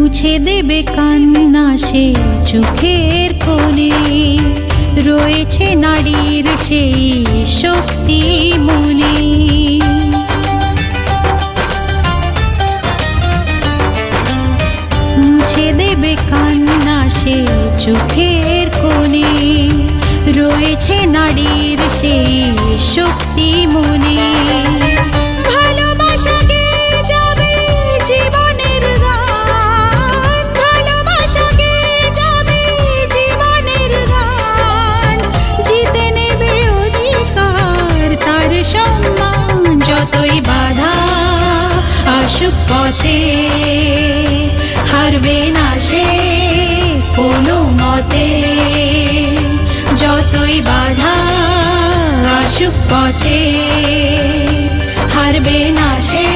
মুছে দেবে কান্না সে চোখের কোণে, রয়েছে নারীর সেই শক্তি মনে। মুছে দেবে কান্না সে চোখের কোণে, রয়েছে নারীর সেই শক্তি মনে। যতই বাধা আসুক পথে, হারবে না সে কোনো মতে। যতই বাধা আসুক পথে, হারবে না সে